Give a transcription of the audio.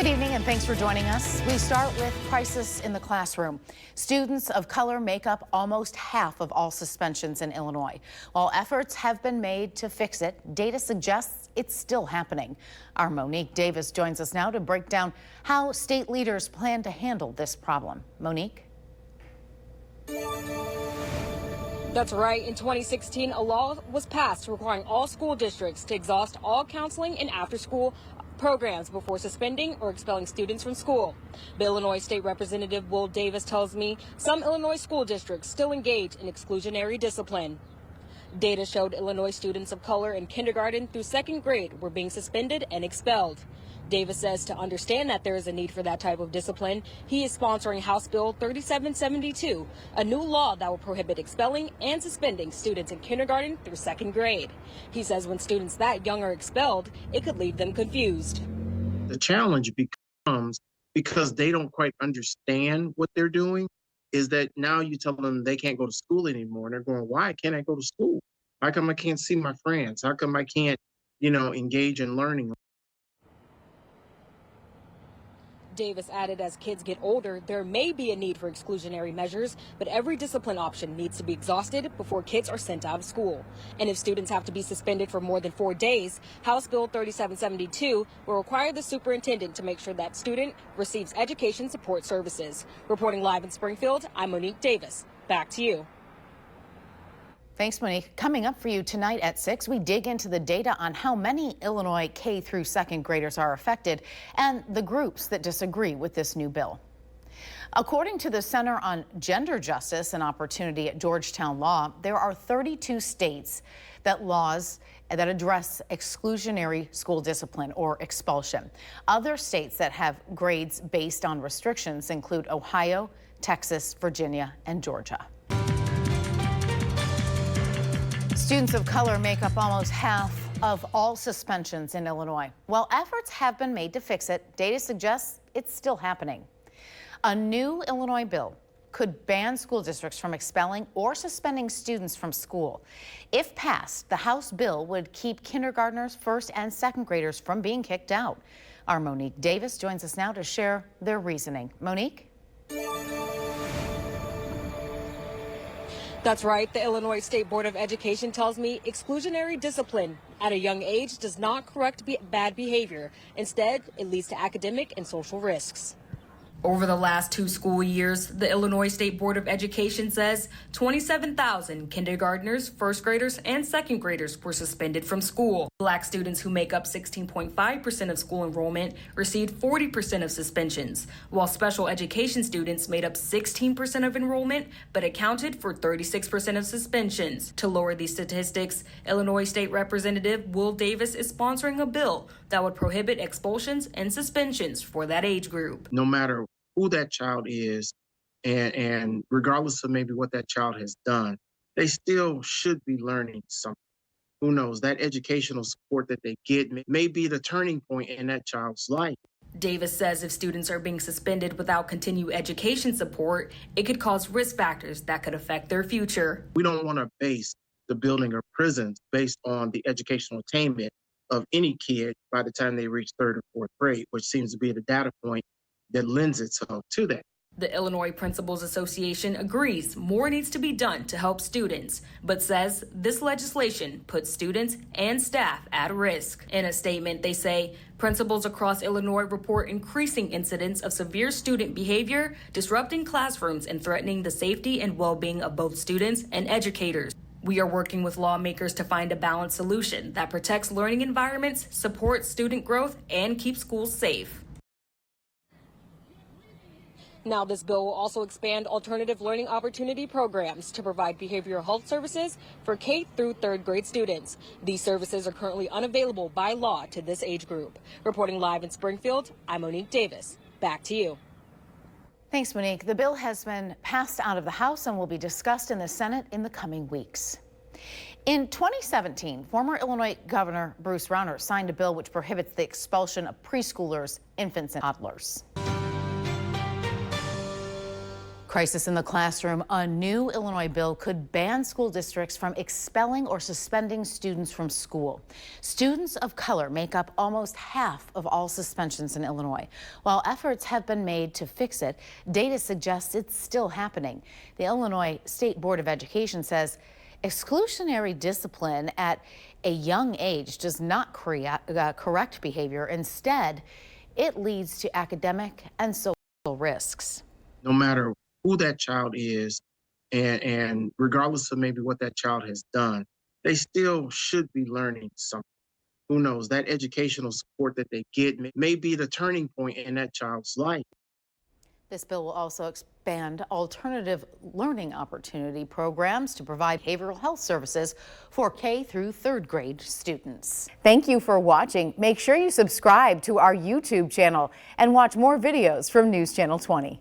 Good evening and thanks for joining us. We start with crisis in the classroom. Students of color make up almost half of all suspensions in Illinois. While efforts have been made to fix it, data suggests it's still happening. Our Monique Davis joins us now to break down how state leaders plan to handle this problem. Monique? That's right. In 2016, a law was passed requiring all school districts to exhaust all counseling and after-school programs before suspending or expelling students from school. The Illinois State Representative Will Davis tells me some Illinois school districts still engage in exclusionary discipline. Data showed Illinois students of color in kindergarten through second grade were being suspended and expelled. Davis says to understand that there is a need for that type of discipline, he is sponsoring House Bill 3772, a new law that will prohibit expelling and suspending students in kindergarten through second grade. He says when students that young are expelled, it could leave them confused. The challenge becomes, because they don't quite understand what they're doing, is that now you tell them they can't go to school anymore. And they're going, why can't I go to school? How come I can't see my friends? How come I can't, engage in learning? Davis added as kids get older, there may be a need for exclusionary measures, but every discipline option needs to be exhausted before kids are sent out of school. And if students have to be suspended for more than 4 days, House Bill 3772 will require the superintendent to make sure that student receives education support services. Reporting live in Springfield, I'm Monique Davis. Back to you. Thanks, Monique. Coming up for you tonight at 6, we dig into the data on how many Illinois K through 2nd graders are affected and the groups that disagree with this new bill. According to the Center on Gender Justice and Opportunity at Georgetown Law, there are 32 states that laws that address exclusionary school discipline or expulsion. Other states that have grades based on restrictions include Ohio, Texas, Virginia, and Georgia. Students of color make up almost half of all suspensions in Illinois. While efforts have been made to fix it, data suggests it's still happening. A new Illinois bill could ban school districts from expelling or suspending students from school. If passed, the House bill would keep kindergartners, first and second graders from being kicked out. Our Monique Davis joins us now to share their reasoning. Monique? That's right. The Illinois State Board of Education tells me exclusionary discipline at a young age does not correct bad behavior. Instead, it leads to academic and social risks. Over the last 2 school years, the Illinois State Board of Education says 27,000 kindergartners, first graders, and second graders were suspended from school. Black students, who make up 16.5% of school enrollment, received 40% of suspensions, while special education students made up 16% of enrollment but accounted for 36% of suspensions. To lower these statistics, Illinois State Representative Will Davis is sponsoring a bill that would prohibit expulsions and suspensions for that age group. No matter who that child is, and regardless of maybe what that child has done, they still should be learning something. Who knows, that educational support that they get may be the turning point in that child's life. Davis says if students are being suspended without continued education support, it could cause risk factors that could affect their future. We don't want to base the building of prisons based on the educational attainment of any kid by the time they reach 3rd or 4th grade, which seems to be the data point that lends itself to that. The Illinois Principals Association agrees more needs to be done to help students, but says this legislation puts students and staff at risk. In a statement, they say principals across Illinois report increasing incidents of severe student behavior, disrupting classrooms and threatening the safety and well-being of both students and educators. We are working with lawmakers to find a balanced solution that protects learning environments, supports student growth, and keeps schools safe. Now, this bill will also expand alternative learning opportunity programs to provide behavioral health services for K through 3rd grade students. These services are currently unavailable by law to this age group. Reporting live in Springfield, I'm Monique Davis. Back to you. Thanks, Monique. The bill has been passed out of the House and will be discussed in the Senate in the coming weeks. In 2017, former Illinois Governor Bruce Rauner signed a bill which prohibits the expulsion of preschoolers, infants, and toddlers. Crisis in the classroom. A new Illinois bill could ban school districts from expelling or suspending students from school. Students of color make up almost half of all suspensions in Illinois. While efforts have been made to fix it, data suggests it's still happening. The Illinois State Board of Education says exclusionary discipline at a young age does not correct behavior. Instead, it leads to academic and social risks. No matter who that child is, and regardless of maybe what that child has done, they still should be learning something. Who knows, that educational support that they get may be the turning point in that child's life. This bill will also expand alternative learning opportunity programs to provide behavioral health services for K through 3rd grade students. Thank you for watching. Make sure you subscribe to our YouTube channel and watch more videos from News Channel 20.